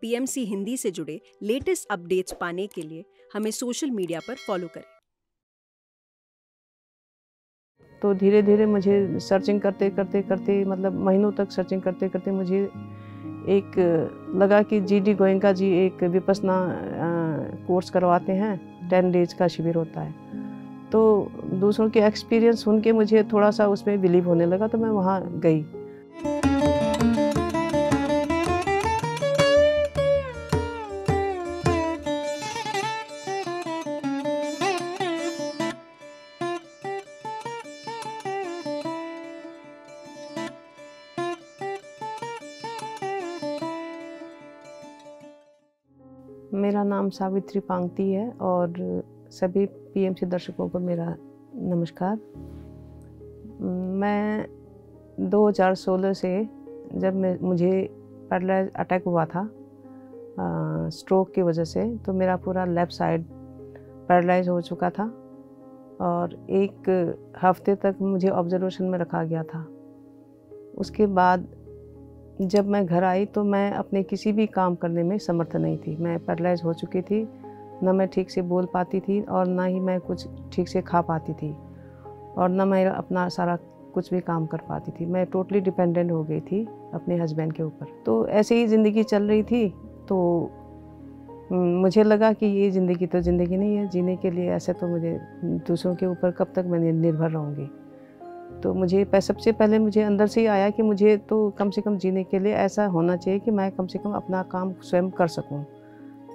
PMC Hindi से जुड़े latest updates पाने के लिए हमें सोशल मीडिया पर फॉलो करें। तो धीरे धीरे मुझे सर्चिंग करते करते करते मतलब महीनों तक सर्चिंग करते करते मुझे एक लगा कि जीडी गोयनका जी एक विपस्सना कोर्स करवाते हैं, 10 डेज का शिविर होता है। तो दूसरों के एक्सपीरियंस सुन के मुझे थोड़ा सा उसमें बिलीव होने लगा, तो मैं वहाँ गई। मेरा नाम सावित्री पांगती है और सभी पीएमसी दर्शकों को मेरा नमस्कार। मैं 2016 से जब मुझे पैरालाइज अटैक हुआ था स्ट्रोक की वजह से, तो मेरा पूरा लेफ़्ट साइड पैरालाइज हो चुका था और 1 हफ्ते तक मुझे ऑब्जर्वेशन में रखा गया था। उसके बाद जब मैं घर आई तो मैं अपने किसी भी काम करने में समर्थ नहीं थी। मैं पैरालाइज हो चुकी थी, ना मैं ठीक से बोल पाती थी और ना ही मैं कुछ ठीक से खा पाती थी और ना मैं अपना सारा कुछ भी काम कर पाती थी। मैं टोटली डिपेंडेंट हो गई थी अपने हस्बैंड के ऊपर। तो ऐसे ही ज़िंदगी चल रही थी। तो मुझे लगा कि ये ज़िंदगी तो ज़िंदगी नहीं है जीने के लिए, ऐसे तो मुझे दूसरों के ऊपर कब तक मैं निर्भर रहूँगी। तो मुझे सबसे पहले मुझे अंदर से ही आया कि मुझे तो कम से कम जीने के लिए ऐसा होना चाहिए कि मैं कम से कम अपना काम स्वयं कर सकूं।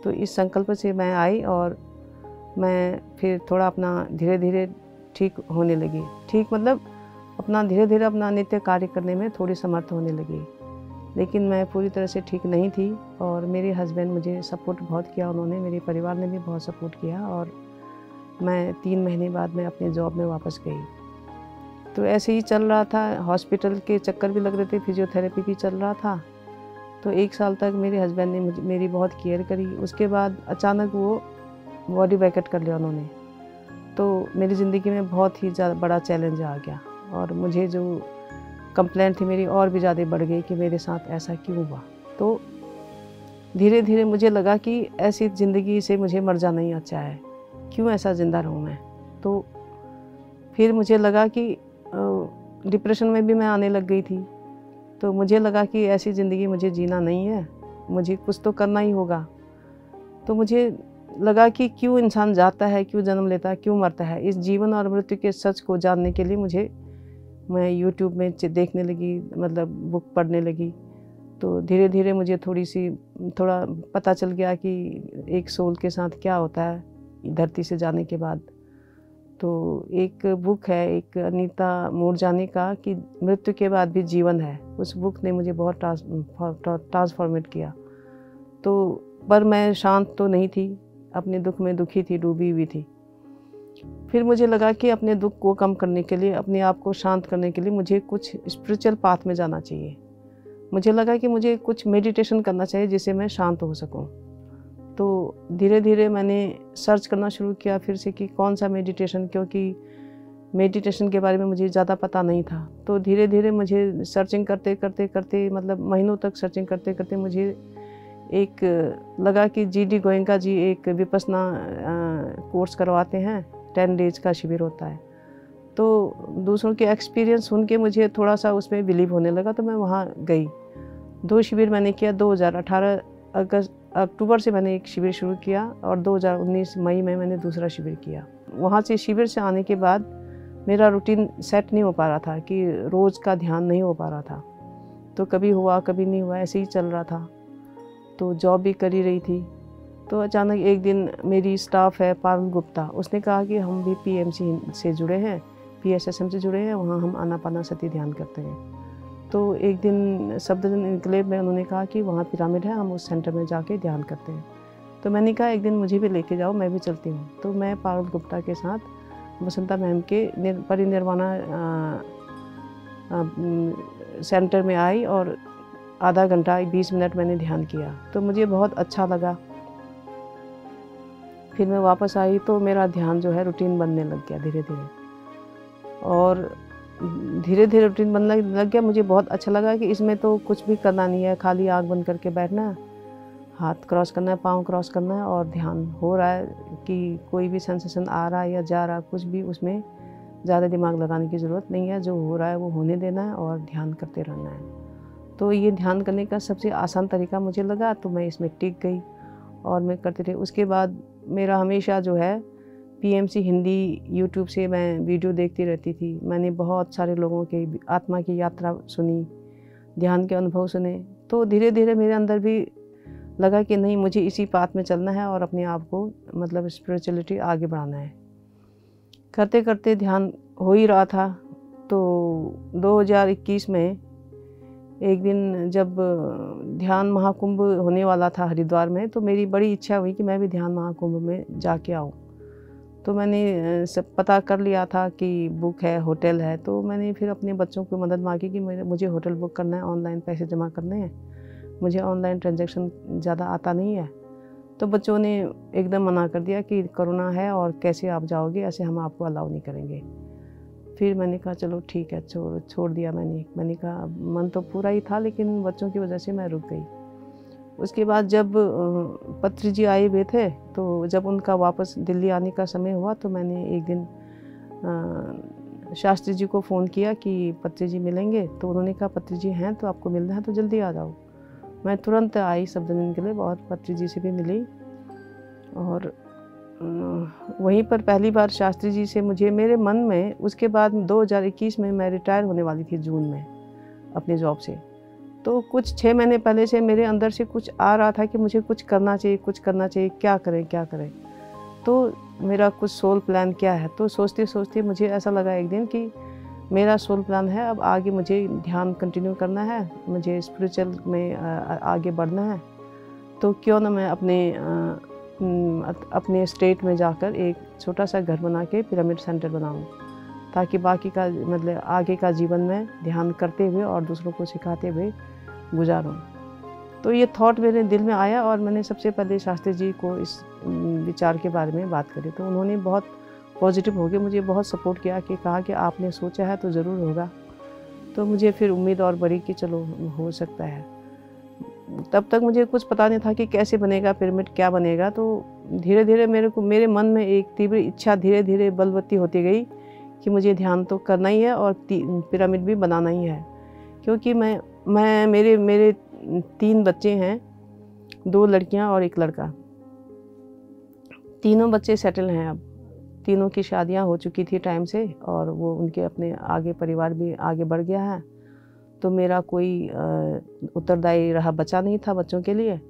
तो इस संकल्प से मैं आई और मैं फिर थोड़ा अपना धीरे धीरे ठीक होने लगी। ठीक मतलब अपना धीरे धीरे अपना नित्य कार्य करने में थोड़ी समर्थ होने लगी। लेकिन मैं पूरी तरह से ठीक नहीं थी और मेरे हस्बैंड मुझे सपोर्ट बहुत किया, उन्होंने, मेरे परिवार ने भी बहुत सपोर्ट किया और मैं 3 महीने बाद मैं अपने जॉब में वापस गई। तो ऐसे ही चल रहा था, हॉस्पिटल के चक्कर भी लग रहे थे, फिजियोथेरेपी भी चल रहा था। तो 1 साल तक मेरे हस्बैंड ने मेरी बहुत केयर करी। उसके बाद अचानक वो बॉडी वैकेट कर लिया उन्होंने। तो मेरी ज़िंदगी में बहुत ही ज़्यादा बड़ा चैलेंज आ गया और मुझे जो कंप्लेंट थी मेरी और भी ज़्यादा बढ़ गई कि मेरे साथ ऐसा क्यों हुआ। तो धीरे धीरे मुझे लगा कि ऐसी ज़िंदगी से मुझे मर जाना ही अच्छा है, क्यों ऐसा ज़िंदा रहूँ मैं। तो फिर मुझे लगा कि डिप्रेशन में भी मैं आने लग गई थी। तो मुझे लगा कि ऐसी ज़िंदगी मुझे जीना नहीं है, मुझे कुछ तो करना ही होगा। तो मुझे लगा कि क्यों इंसान जाता है, क्यों जन्म लेता है, क्यों मरता है। इस जीवन और मृत्यु के सच को जानने के लिए मैं यूट्यूब में देखने लगी, मतलब बुक पढ़ने लगी। तो धीरे धीरे मुझे थोड़ा पता चल गया कि एक सोल के साथ क्या होता है धरती से जाने के बाद। तो एक बुक है एक अनीता मूरजानी का कि मृत्यु के बाद भी जीवन है। उस बुक ने मुझे बहुत ट्रांसफॉर्मेट किया। तो पर मैं शांत तो नहीं थी, अपने दुख में दुखी थी, डूबी हुई थी। फिर मुझे लगा कि अपने दुख को कम करने के लिए, अपने आप को शांत करने के लिए मुझे कुछ स्पिरिचुअल पाथ में जाना चाहिए। मुझे लगा कि मुझे कुछ मेडिटेशन करना चाहिए जिससे मैं शांत हो सकूं। तो धीरे धीरे मैंने सर्च करना शुरू किया फिर से कि कौन सा मेडिटेशन, क्योंकि मेडिटेशन के बारे में मुझे ज़्यादा पता नहीं था। तो धीरे धीरे मुझे सर्चिंग करते करते करते मतलब महीनों तक सर्चिंग करते करते मुझे एक लगा कि जीडी गोयनका जी एक विपस्सना कोर्स करवाते हैं, 10 डेज का शिविर होता है। तो दूसरों के एक्सपीरियंस सुन के मुझे थोड़ा सा उसमें बिलीव होने लगा, तो मैं वहाँ गई। 2 शिविर मैंने किया। 2018 अक्टूबर से मैंने एक शिविर शुरू किया और 2019 मई में मैंने दूसरा शिविर किया। वहाँ से शिविर से आने के बाद मेरा रूटीन सेट नहीं हो पा रहा था कि रोज़ का ध्यान नहीं हो पा रहा था। तो कभी हुआ कभी नहीं हुआ, ऐसे ही चल रहा था। तो जॉब भी कर ही रही थी। तो अचानक एक दिन मेरी स्टाफ है पारुल गुप्ता, उसने कहा कि हम भी पीएमसी से जुड़े हैं, पीएसएसएम से जुड़े हैं, वहाँ हम आनापानासती ध्यान करते हैं। तो एक दिन सफदरजंग इनक्लेव में उन्होंने कहा कि वहाँ पिरामिड है, हम उस सेंटर में जाके ध्यान करते हैं। तो मैंने कहा एक दिन मुझे भी लेके जाओ, मैं भी चलती हूँ। तो मैं पारुल गुप्ता के साथ वसंता मैम के परिनिर्वाणा सेंटर में आई और आधा घंटा 20 मिनट मैंने ध्यान किया। तो मुझे बहुत अच्छा लगा। फिर मैं वापस आई तो मेरा ध्यान जो है रूटीन बनने लग गया धीरे धीरे, और धीरे धीरे रूटीन बनने लग गया। मुझे बहुत अच्छा लगा कि इसमें तो कुछ भी करना नहीं है, खाली आँख बंद करके बैठना है, हाथ क्रॉस करना है, पाँव क्रॉस करना है और ध्यान हो रहा है कि कोई भी सेंसेशन आ रहा है या जा रहा है, कुछ भी उसमें ज़्यादा दिमाग लगाने की ज़रूरत नहीं है। जो हो रहा है वो होने देना है और ध्यान करते रहना है। तो ये ध्यान करने का सबसे आसान तरीका मुझे लगा, तो मैं इसमें टिक गई और मैं करती रही। उसके बाद मेरा हमेशा जो है पीएमसी हिंदी यूट्यूब से मैं वीडियो देखती रहती थी। मैंने बहुत सारे लोगों के आत्मा की यात्रा सुनी, ध्यान के अनुभव सुने। तो धीरे धीरे मेरे अंदर भी लगा कि नहीं, मुझे इसी पाथ में चलना है और अपने आप को मतलब स्पिरिचुअलिटी आगे बढ़ाना है। करते करते ध्यान हो ही रहा था। तो 2021 में एक दिन जब ध्यान महाकुंभ होने वाला था हरिद्वार में, तो मेरी बड़ी इच्छा हुई कि मैं भी ध्यान महाकुंभ में जाके आऊँ। तो मैंने सब पता कर लिया था कि बुक है, होटल है। तो मैंने फिर अपने बच्चों की मदद मांगी कि मुझे होटल बुक करना है, ऑनलाइन पैसे जमा करने हैं, मुझे ऑनलाइन ट्रांजैक्शन ज़्यादा आता नहीं है। तो बच्चों ने एकदम मना कर दिया कि कोरोना है और कैसे आप जाओगे, ऐसे हम आपको अलाउ नहीं करेंगे। फिर मैंने कहा चलो ठीक है, छोड़ दिया। मैंने कहा मन तो पूरा ही था, लेकिन बच्चों की वजह से मैं रुक गई। उसके बाद जब पत्री जी आए हुए थे, तो जब उनका वापस दिल्ली आने का समय हुआ, तो मैंने एक दिन शास्त्री जी को फ़ोन किया कि पत्री जी मिलेंगे। तो उन्होंने कहा पत्री जी हैं तो आपको मिलना है तो जल्दी आ जाओ। मैं तुरंत आई सब दिन के लिए, बहुत पत्री जी से भी मिली। और वहीं पर पहली बार शास्त्री जी से मुझे मेरे मन में, उसके बाद 2021 में मैं रिटायर होने वाली थी जून में अपने जॉब से। तो कुछ 6 महीने पहले से मेरे अंदर से कुछ आ रहा था कि मुझे कुछ करना चाहिए, कुछ करना चाहिए, क्या करें। तो मेरा कुछ सोल प्लान क्या है। तो सोचते सोचते मुझे ऐसा लगा एक दिन कि मेरा सोल प्लान है, अब आगे मुझे ध्यान कंटिन्यू करना है, मुझे स्पिरिचुअल में आगे बढ़ना है। तो क्यों ना मैं अपने स्टेट में जाकर एक छोटा सा घर बना के पिरामिड सेंटर बनाऊं, ताकि बाकी का मतलब आगे का जीवन में ध्यान करते हुए और दूसरों को सिखाते हुए गुजारूं। तो ये थॉट मेरे दिल में आया और मैंने सबसे पहले शास्त्री जी को इस विचार के बारे में बात करी। तो उन्होंने बहुत पॉजिटिव हो गए, मुझे बहुत सपोर्ट किया कि कहा कि आपने सोचा है तो ज़रूर होगा। तो मुझे फिर उम्मीद और बढ़ी कि चलो हो सकता है। तब तक मुझे कुछ पता नहीं था कि कैसे बनेगा पिरामिड, क्या बनेगा। तो धीरे धीरे मेरे मन में एक तीव्र इच्छा धीरे धीरे बलवती होती गई कि मुझे ध्यान तो करना ही है और पिरामिड भी बनाना ही है। क्योंकि मेरे 3 बच्चे हैं, 2 लड़कियां और 1 लड़का। तीनों बच्चे सेटल हैं अब, तीनों की शादियां हो चुकी थी टाइम से और वो उनके अपने आगे परिवार भी आगे बढ़ गया है। तो मेरा कोई उत्तरदायी रहा बचा नहीं था बच्चों के लिए।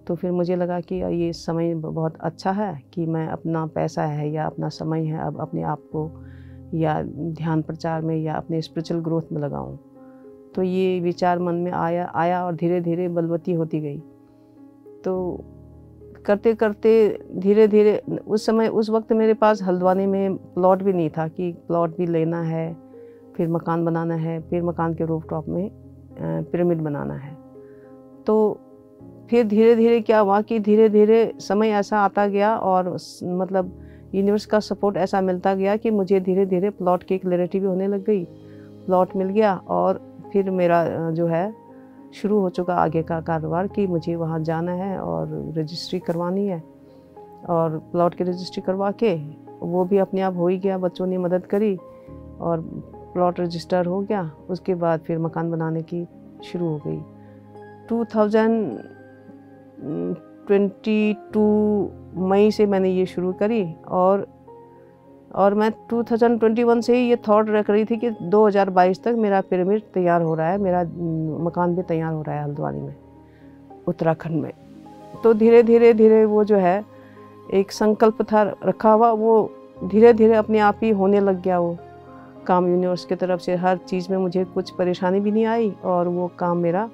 तो फिर मुझे लगा कि ये समय बहुत अच्छा है कि मैं अपना पैसा है या अपना समय है अब अपने आप को या ध्यान प्रचार में या अपने स्पिरिचुअल ग्रोथ में लगाऊं। तो ये विचार मन में आया और धीरे धीरे बलवती होती गई। तो करते करते धीरे धीरे उस वक्त मेरे पास हल्द्वानी में प्लॉट भी नहीं था कि प्लॉट भी लेना है, फिर मकान बनाना है, फिर मकान के रूफटॉप में पिरामिड बनाना है। तो फिर धीरे धीरे क्या हुआ कि धीरे धीरे समय ऐसा आता गया और मतलब यूनिवर्स का सपोर्ट ऐसा मिलता गया कि मुझे धीरे धीरे प्लॉट की क्लैरिटी भी होने लग गई। प्लॉट मिल गया और फिर मेरा जो है शुरू हो चुका आगे का कारोबार कि मुझे वहाँ जाना है और रजिस्ट्री करवानी है। और प्लॉट की रजिस्ट्री करवा के वो भी अपने आप हो ही गया, बच्चों ने मदद करी और प्लॉट रजिस्टर हो गया। उसके बाद फिर मकान बनाने की शुरू हो गई। 2022 मई से मैंने ये शुरू करी और मैं 2021 से ही ये थॉट रख रही थी कि 2022 तक मेरा पिरामिड तैयार हो रहा है, मेरा मकान भी तैयार हो रहा है हल्द्वानी में, उत्तराखंड में। तो धीरे धीरे वो जो है एक संकल्प था रखा हुआ, वो धीरे धीरे अपने आप ही होने लग गया। वो काम यूनिवर्स की तरफ से हर चीज़ में मुझे कुछ परेशानी भी नहीं आई और वो काम मेरा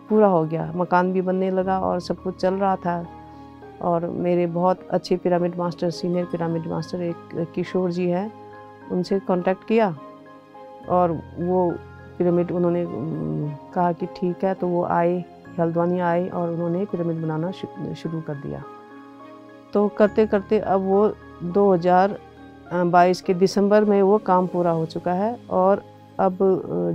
पूरा हो गया। मकान भी बनने लगा और सब कुछ चल रहा था। और मेरे बहुत अच्छे pyramid master, senior pyramid master एक किशोर जी हैं, उनसे कांटेक्ट किया और वो पिरामिड उन्होंने कहा कि ठीक है। तो वो आए, हल्द्वानी आए और उन्होंने पिरामिड बनाना शुरू कर दिया। तो करते करते अब वो 2022 के दिसंबर में वो काम पूरा हो चुका है और अब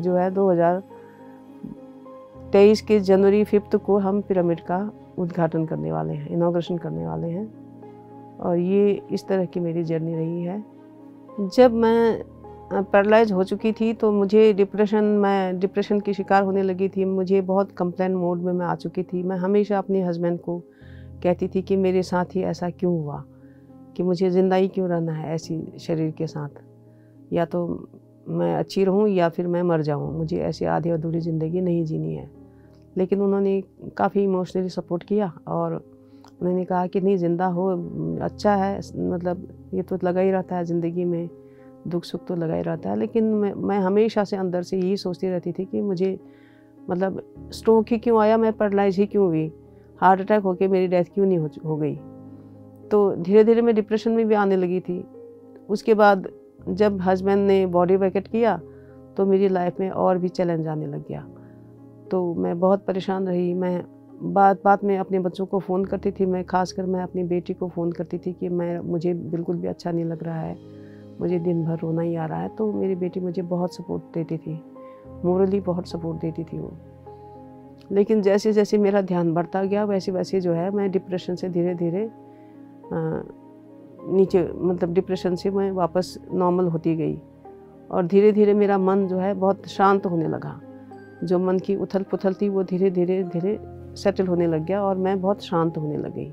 जो है 2023 के जनवरी 5 को हम पिरामिड का उद्घाटन करने वाले हैं, इनॉग्रेशन करने वाले हैं। और ये इस तरह की मेरी जर्नी रही है। जब मैं पैरालाइज हो चुकी थी तो मुझे मैं डिप्रेशन की शिकार होने लगी थी। मुझे बहुत कंप्लेन मोड में मैं आ चुकी थी। मैं हमेशा अपने हस्बैंड को कहती थी कि मेरे साथ ही ऐसा क्यों हुआ, कि मुझे ज़िंदा ही क्यों रहना है ऐसी शरीर के साथ, या तो मैं अच्छी रहूं या फिर मैं मर जाऊं, मुझे ऐसी आधी अधूरी ज़िंदगी नहीं जीनी है। लेकिन उन्होंने काफ़ी इमोशनली सपोर्ट किया और उन्होंने कहा कि नहीं, ज़िंदा हो, अच्छा है, मतलब ये तो लगा ही रहता है ज़िंदगी में, दुख सुख तो लगा ही रहता है। लेकिन मैं हमेशा से अंदर से यही सोचती रहती थी कि मुझे मतलब स्ट्रोक ही क्यों आया, मैं पैरालाइज ही क्यों हुई, हार्ट अटैक होके मेरी डेथ क्यों नहीं हो गई। तो धीरे धीरे मैं डिप्रेशन में भी आने लगी थी। उसके बाद जब हस्बैंड ने बॉडी वैकेट किया तो मेरी लाइफ में और भी चैलेंज आने लग गया। तो मैं बहुत परेशान रही। मैं बात में अपने बच्चों को फ़ोन करती थी। मैं ख़ासकर मैं अपनी बेटी को फ़ोन करती थी कि मुझे बिल्कुल भी अच्छा नहीं लग रहा है, मुझे दिन भर रोना ही आ रहा है। तो मेरी बेटी मुझे बहुत सपोर्ट देती थी, मोरली बहुत सपोर्ट देती थी वो। लेकिन जैसे जैसे मेरा ध्यान बढ़ता गया वैसे वैसे जो है मैं डिप्रेशन से धीरे धीरे नीचे, मतलब डिप्रेशन से मैं वापस नॉर्मल होती गई। और धीरे धीरे मेरा मन जो है बहुत शांत होने लगा। जो मन की उथल पुथल थी वो धीरे धीरे धीरे सेटल होने लग गया और मैं बहुत शांत होने लग गई।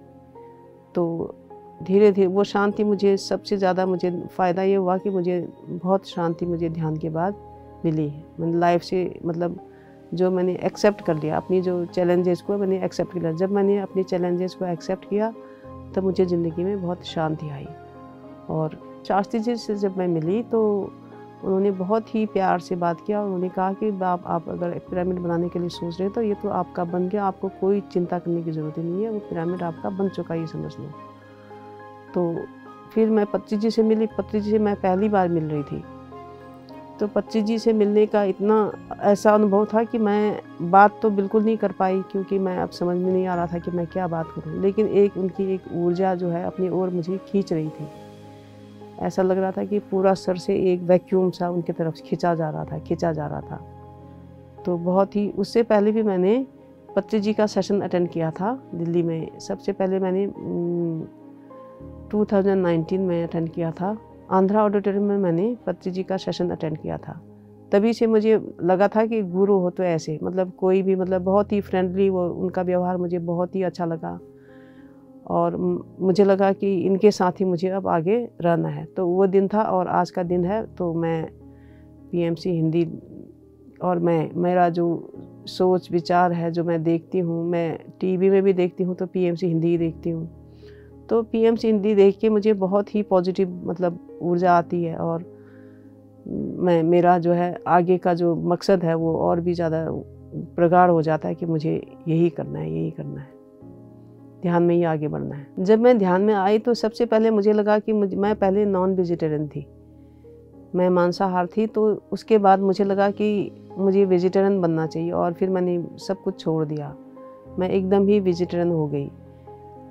तो धीरे धीरे वो शांति, मुझे सबसे ज़्यादा मुझे फ़ायदा ये हुआ कि मुझे बहुत शांति मुझे ध्यान के बाद मिली है। मैंने लाइफ से मतलब जो मैंने एक्सेप्ट कर लिया, अपनी जो चैलेंजेस को मैंने एक्सेप्ट किया। जब मैंने अपनी चैलेंजेस को एक्सेप्ट किया तब मुझे ज़िंदगी में बहुत शांति आई। और शास्त्री जी से जब मैं मिली तो उन्होंने बहुत ही प्यार से बात किया। उन्होंने कहा कि आप अगर एक पिरामिड बनाने के लिए सोच रहे हैं तो ये तो आपका बन गया, आपको कोई चिंता करने की ज़रूरत नहीं है, वो पिरामिड आपका बन चुका, ये समझ लो। तो फिर मैं पत्री जी से मिली। पत्री जी से मैं पहली बार मिल रही थी। तो पत्री जी से मिलने का इतना ऐसा अनुभव था कि मैं बात तो बिल्कुल नहीं कर पाई, क्योंकि मैं अब समझ में नहीं आ रहा था कि मैं क्या बात करूं। लेकिन उनकी एक ऊर्जा जो है अपनी ओर मुझे खींच रही थी। ऐसा लग रहा था कि पूरा सर से एक वैक्यूम सा उनकी तरफ खींचा जा रहा था। तो बहुत ही, उससे पहले भी मैंने पत्री जी का सेशन अटेंड किया था दिल्ली में। सबसे पहले मैंने 2019 में अटेंड किया था। आंध्रा ऑडिटोरियम में मैंने पत्री जी का सेशन अटेंड किया था। तभी से मुझे लगा था कि गुरु हो तो ऐसे, मतलब कोई भी, मतलब बहुत ही फ्रेंडली, वो उनका व्यवहार मुझे बहुत ही अच्छा लगा। और मुझे लगा कि इनके साथ ही मुझे अब आगे रहना है। तो वो दिन था और आज का दिन है। तो मैं पीएमसी हिंदी, और मेरा जो सोच विचार है, जो मैं देखती हूँ, मैं टीवी में भी देखती हूँ तो पीएमसी हिंदी ही देखती हूँ। तो पीएमसी हिंदी देख के मुझे बहुत ही पॉजिटिव मतलब ऊर्जा आती है। और मेरा जो है आगे का जो मकसद है वो और भी ज़्यादा प्रगाढ़ हो जाता है कि मुझे यही करना है, ध्यान में ही आगे बढ़ना है। जब मैं ध्यान में आई तो सबसे पहले मुझे लगा कि मैं पहले नॉन वेजिटेरियन थी, मैं मांसाहार थी। तो उसके बाद मुझे लगा कि मुझे वेजिटेरियन बनना चाहिए और फिर मैंने सब कुछ छोड़ दिया। मैं एकदम ही वेजिटेरियन हो गई।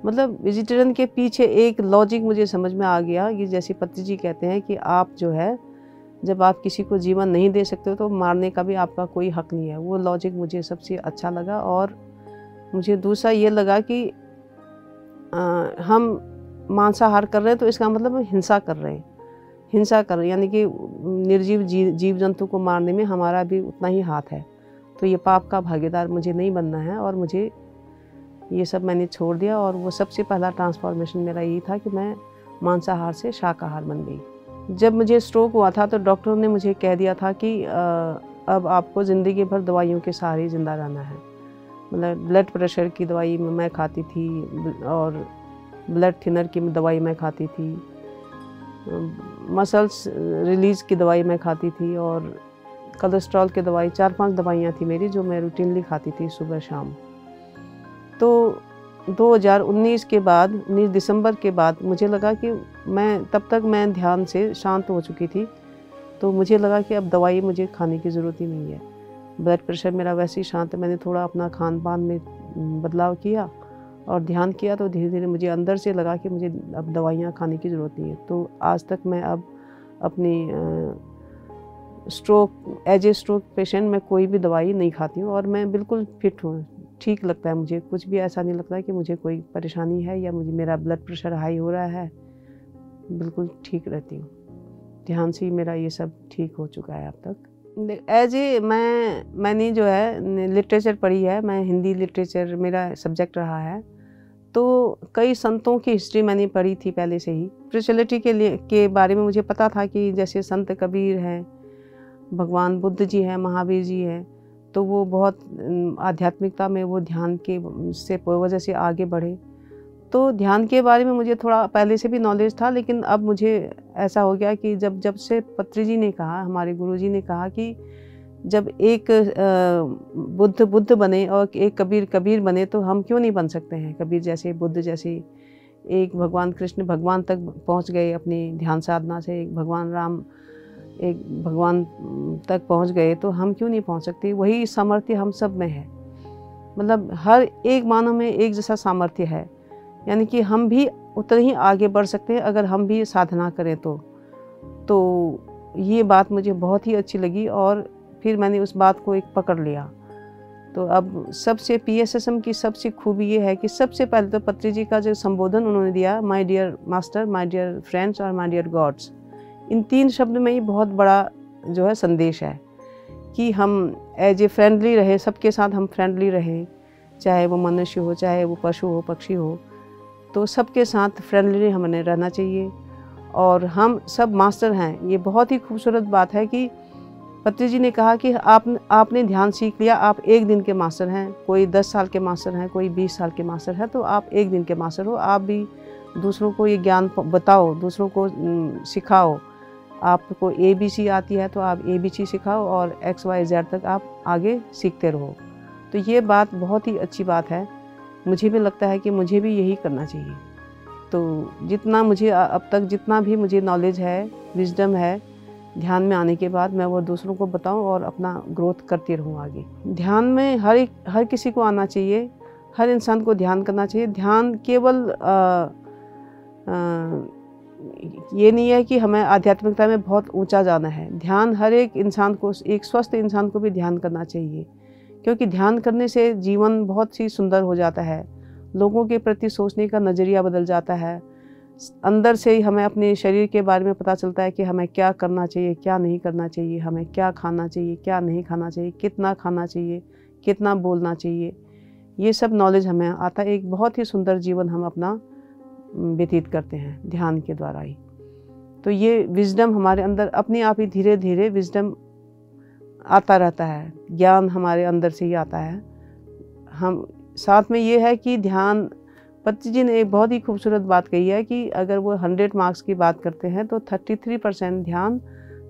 मतलब वेजिटेरियन के पीछे एक लॉजिक मुझे समझ में आ गया कि जैसे पत्री जी कहते हैं कि आप जो है, जब आप किसी को जीवन नहीं दे सकते हो तो मारने का भी आपका कोई हक नहीं है। वो लॉजिक मुझे सबसे अच्छा लगा। और मुझे दूसरा ये लगा कि हम मांसाहार कर रहे हैं तो इसका मतलब हम हिंसा कर रहे हैं, यानी कि निर्जीव जीव जंतु को मारने में हमारा भी उतना ही हाथ है। तो ये पाप का भागीदार मुझे नहीं बनना है और मुझे ये सब मैंने छोड़ दिया। और वो सबसे पहला ट्रांसफॉर्मेशन मेरा यही था कि मैं मांसाहार से शाकाहार बन गई। जब मुझे स्ट्रोक हुआ था तो डॉक्टर ने मुझे कह दिया था कि अब आपको ज़िंदगी भर दवाइयों के सहारे जिंदा रहना है। मतलब ब्लड प्रेशर की दवाई मैं खाती थी और ब्लड थिनर की दवाई मैं खाती थी, मसल्स रिलीज़ की दवाई मैं खाती थी, और कोलेस्ट्रॉल की दवाई 4-5 दवाइयाँ थी मेरी जो मैं रूटीनली खाती थी सुबह शाम। तो 2019 के बाद, 19 दिसंबर के बाद मुझे लगा कि तब तक मैं ध्यान से शांत हो चुकी थी। तो मुझे लगा कि अब दवाई मुझे खाने की ज़रूरत ही नहीं है। ब्लड प्रेशर मेरा वैसे ही शांत है। मैंने थोड़ा अपना खान पान में बदलाव किया और ध्यान किया तो धीरे धीरे मुझे अंदर से लगा कि मुझे अब दवाइयाँ खाने की ज़रूरत नहीं है। तो आज तक मैं अब अपनी एज ए स्ट्रोक पेशेंट मैं कोई भी दवाई नहीं खाती हूँ और मैं बिल्कुल फिट हूँ, ठीक लगता है मुझे, कुछ भी ऐसा नहीं लगता कि मुझे कोई परेशानी है या मुझे मेरा ब्लड प्रेशर हाई हो रहा है। बिल्कुल ठीक रहती हूँ, ध्यान से ही मेरा ये सब ठीक हो चुका है अब तक। एज ए मैंने जो है लिटरेचर पढ़ी है, मैं हिंदी लिटरेचर मेरा सब्जेक्ट रहा है, तो कई संतों की हिस्ट्री मैंने पढ़ी थी पहले से ही। स्पिरिचुअलिटी के बारे में मुझे पता था कि जैसे संत कबीर हैं, भगवान बुद्ध जी हैं, महावीर जी हैं, तो वो बहुत आध्यात्मिकता में वो ध्यान के से वजह से आगे बढ़े। तो ध्यान के बारे में मुझे थोड़ा पहले से भी नॉलेज था, लेकिन अब मुझे ऐसा हो गया कि जब से पत्री जी ने कहा, हमारे गुरु जी ने कहा कि जब एक बुद्ध बने और एक कबीर बने, तो हम क्यों नहीं बन सकते हैं कबीर जैसे, बुद्ध जैसे। एक भगवान कृष्ण भगवान तक पहुंच गए अपनी ध्यान साधना से, एक भगवान राम एक भगवान तक पहुंच गए, तो हम क्यों नहीं पहुंच सकते। वही सामर्थ्य हम सब में है, मतलब हर एक मानव में एक जैसा सामर्थ्य है, यानी कि हम भी उतना ही आगे बढ़ सकते हैं अगर हम भी साधना करें तो ये बात मुझे बहुत ही अच्छी लगी और फिर मैंने उस बात को एक पकड़ लिया। तो अब सबसे PSSM की सबसे खूबी ये है कि सबसे पहले तो पत्री जी का जो संबोधन उन्होंने दिया, my dear master, my dear friends और माय डियर गॉड्स, इन 3 शब्द में ही बहुत बड़ा जो है संदेश है कि हम एज ए फ्रेंडली रहे, सबके साथ हम फ्रेंडली रहें, चाहे वो मनुष्य हो, चाहे वो पशु हो, पक्षी हो, तो सबके साथ फ्रेंडली हमें रहना चाहिए। और हम सब मास्टर हैं। ये बहुत ही खूबसूरत बात है कि पत्री जी ने कहा कि आपने ध्यान सीख लिया, आप 1 दिन के मास्टर हैं, कोई 10 साल के मास्टर हैं, कोई 20 साल के मास्टर है, तो आप 1 दिन के मास्टर हो। आप भी दूसरों को ये ज्ञान बताओ, दूसरों को सिखाओ। आपको ABC आती है तो आप ABC सिखाओ और XYZ तक आप आगे सीखते रहो। तो ये बात बहुत ही अच्छी बात है। मुझे भी लगता है कि मुझे भी यही करना चाहिए। तो जितना मुझे अब तक जितना भी मुझे नॉलेज है, विजडम है ध्यान में आने के बाद, मैं वो दूसरों को बताऊं और अपना ग्रोथ करती रहूं आगे। ध्यान में हर किसी को आना चाहिए, हर इंसान को ध्यान करना चाहिए। ध्यान केवल ये नहीं है कि हमें आध्यात्मिकता में बहुत ऊंचा जाना है। ध्यान हर एक इंसान को, एक स्वस्थ इंसान को भी ध्यान करना चाहिए, क्योंकि ध्यान करने से जीवन बहुत ही सुंदर हो जाता है। लोगों के प्रति सोचने का नज़रिया बदल जाता है। अंदर से ही हमें अपने शरीर के बारे में पता चलता है कि हमें क्या करना चाहिए, क्या नहीं करना चाहिए, हमें क्या खाना चाहिए, क्या नहीं खाना चाहिए, कितना खाना चाहिए, कितना बोलना चाहिए। ये सब नॉलेज हमें आता है। एक बहुत ही सुंदर जीवन हम अपना व्यतीत करते हैं ध्यान के द्वारा ही। तो ये विजडम हमारे अंदर अपने आप ही धीरे धीरे विजडम आता रहता है, ज्ञान हमारे अंदर से ही आता है। हम साथ में ये है कि ध्यान, पत्री जी ने एक बहुत ही खूबसूरत बात कही है कि अगर वो 100 मार्क्स की बात करते हैं तो 33% ध्यान,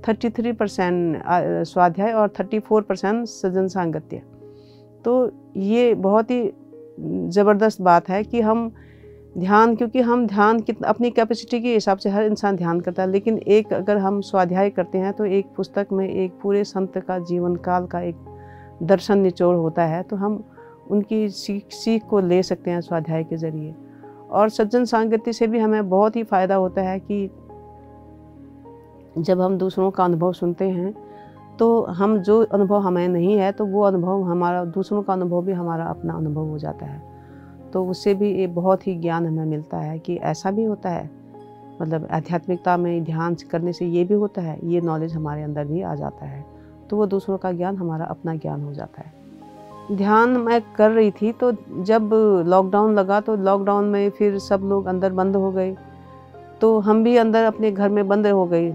33% स्वाध्याय और 34% सज्जन सांगत्य। तो ये बहुत ही ज़बरदस्त बात है कि हम ध्यान, क्योंकि हम ध्यान अपनी कैपेसिटी के हिसाब से हर इंसान ध्यान करता है, लेकिन एक अगर हम स्वाध्याय करते हैं तो एक पुस्तक में एक पूरे संत का जीवन काल का एक दर्शन निचोड़ होता है, तो हम उनकी सीख को ले सकते हैं स्वाध्याय के ज़रिए। और सज्जन सांगत्य से भी हमें बहुत ही फ़ायदा होता है कि जब हम दूसरों का अनुभव सुनते हैं तो हम जो अनुभव हमें नहीं है, तो वो अनुभव हमारा, दूसरों का अनुभव भी हमारा अपना अनुभव हो जाता है। तो उससे भी ये बहुत ही ज्ञान हमें मिलता है कि ऐसा भी होता है, मतलब आध्यात्मिकता में ध्यान करने से ये भी होता है, ये नॉलेज हमारे अंदर भी आ जाता है। तो वो दूसरों का ज्ञान हमारा अपना ज्ञान हो जाता है। ध्यान मैं कर रही थी, तो जब लॉकडाउन लगा तो लॉकडाउन में फिर सब लोग अंदर बंद हो गए, तो हम भी अंदर अपने घर में बंद हो गए।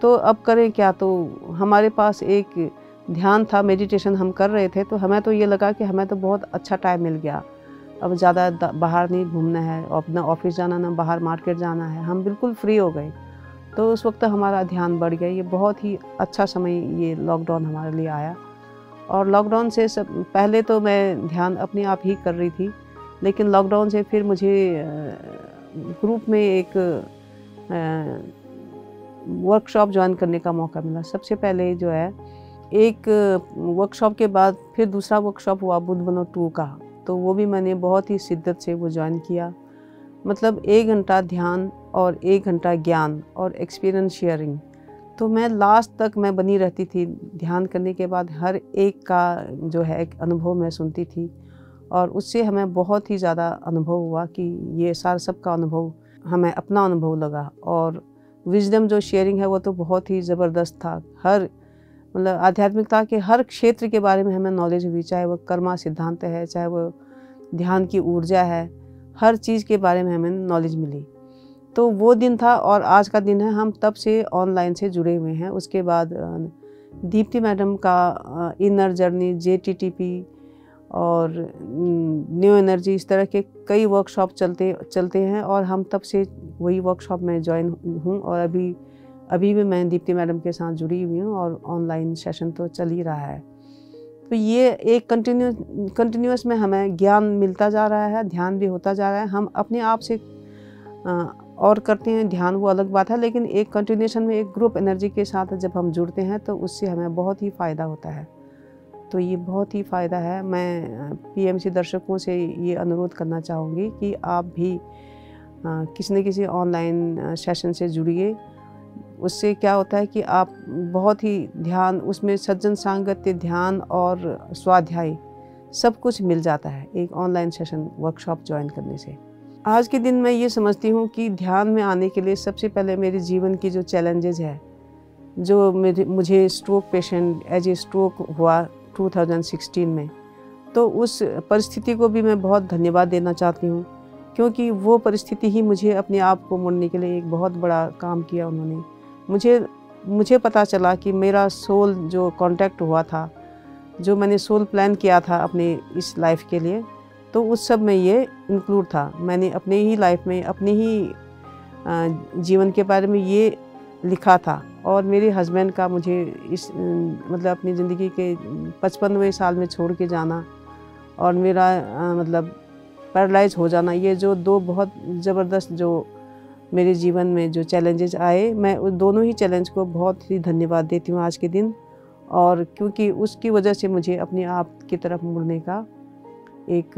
तो अब करें क्या, तो हमारे पास एक ध्यान था, मेडिटेशन हम कर रहे थे, तो हमें तो ये लगा कि हमें तो बहुत अच्छा टाइम मिल गया, अब ज़्यादा बाहर नहीं घूमना है, अपना ऑफिस जाना, ना बाहर मार्केट जाना है, हम बिल्कुल फ्री हो गए। तो उस वक्त हमारा ध्यान बढ़ गया। ये बहुत ही अच्छा समय ये लॉकडाउन हमारे लिए आया। और लॉकडाउन से सब पहले तो मैं ध्यान अपने आप ही कर रही थी, लेकिन लॉकडाउन से फिर मुझे ग्रुप में एक वर्कशॉप ज्वाइन करने का मौका मिला। सबसे पहले जो है एक वर्कशॉप के बाद फिर दूसरा वर्कशॉप हुआ बुद्ध बनो 2 का, तो वो भी मैंने बहुत ही शिद्दत से वो ज्वाइन किया। मतलब 1 घंटा ध्यान और 1 घंटा ज्ञान और एक्सपीरियंस शेयरिंग। तो मैं लास्ट तक मैं बनी रहती थी। ध्यान करने के बाद हर एक का जो है एक अनुभव मैं सुनती थी और उससे हमें बहुत ही ज़्यादा अनुभव हुआ कि ये सारा सबका अनुभव हमें अपना अनुभव लगा। और विजडम जो शेयरिंग है वो तो बहुत ही ज़बरदस्त था। हर मतलब आध्यात्मिकता के हर क्षेत्र के बारे में हमें नॉलेज हुई, चाहे वो कर्मा सिद्धांत है, चाहे वो ध्यान की ऊर्जा है, हर चीज़ के बारे में हमें नॉलेज मिली। तो वो दिन था और आज का दिन है। हम तब से ऑनलाइन से जुड़े हुए हैं। उसके बाद दीप्ति मैडम का इनर जर्नी, JTTP और न्यू एनर्जी, इस तरह के कई वर्कशॉप चलते हैं और हम तब से वही वर्कशॉप में ज्वाइन हूँ और अभी भी मैं दीप्ति मैडम के साथ जुड़ी हुई हूँ और ऑनलाइन सेशन तो चल ही रहा है। तो ये एक कंटिन्यूअस में हमें ज्ञान मिलता जा रहा है, ध्यान भी होता जा रहा है। हम अपने आप से और करते हैं ध्यान, वो अलग बात है, लेकिन एक कंटिन्यूएशन में एक ग्रुप एनर्जी के साथ जब हम जुड़ते हैं तो उससे हमें बहुत ही फ़ायदा होता है। तो ये बहुत ही फ़ायदा है। मैं PMC दर्शकों से ये अनुरोध करना चाहूँगी कि आप भी किसी न किसी ऑनलाइन सेशन से जुड़िए। उससे क्या होता है कि आप बहुत ही ध्यान, उसमें सज्जन सांगत्य, ध्यान और स्वाध्याय सब कुछ मिल जाता है एक ऑनलाइन सेशन वर्कशॉप ज्वाइन करने से। आज के दिन मैं ये समझती हूँ कि ध्यान में आने के लिए सबसे पहले मेरे जीवन की जो चैलेंजेस है, जो मुझे stroke patient as a stroke हुआ 2016 में, तो उस परिस्थिति को भी मैं बहुत धन्यवाद देना चाहती हूँ, क्योंकि वो परिस्थिति ही मुझे अपने आप को मोड़ने के लिए एक बहुत बड़ा काम किया उन्होंने। मुझे पता चला कि मेरा सोल जो कांटेक्ट हुआ था, जो मैंने सोल प्लान किया था अपने इस लाइफ के लिए, तो उस सब में ये इंक्लूड था। मैंने अपने ही लाइफ में, अपने ही जीवन के बारे में ये लिखा था। और मेरे हस्बैंड का मुझे इस मतलब अपनी ज़िंदगी के 55वें साल में छोड़ के जाना और मेरा मतलब पैरालाइज हो जाना, ये जो दो बहुत ज़बरदस्त जो मेरे जीवन में जो चैलेंजेस आए, मैं उन दोनों ही चैलेंज को बहुत ही धन्यवाद देती हूँ आज के दिन। और क्योंकि उसकी वजह से मुझे अपने आप की तरफ मुड़ने का एक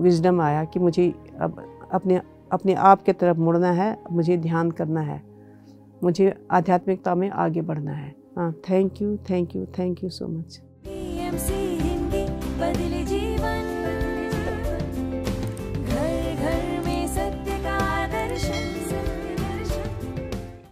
विजडम आया कि मुझे अब अपने आप की तरफ मुड़ना है, मुझे ध्यान करना है, मुझे आध्यात्मिकता में आगे बढ़ना है। Thank you so much.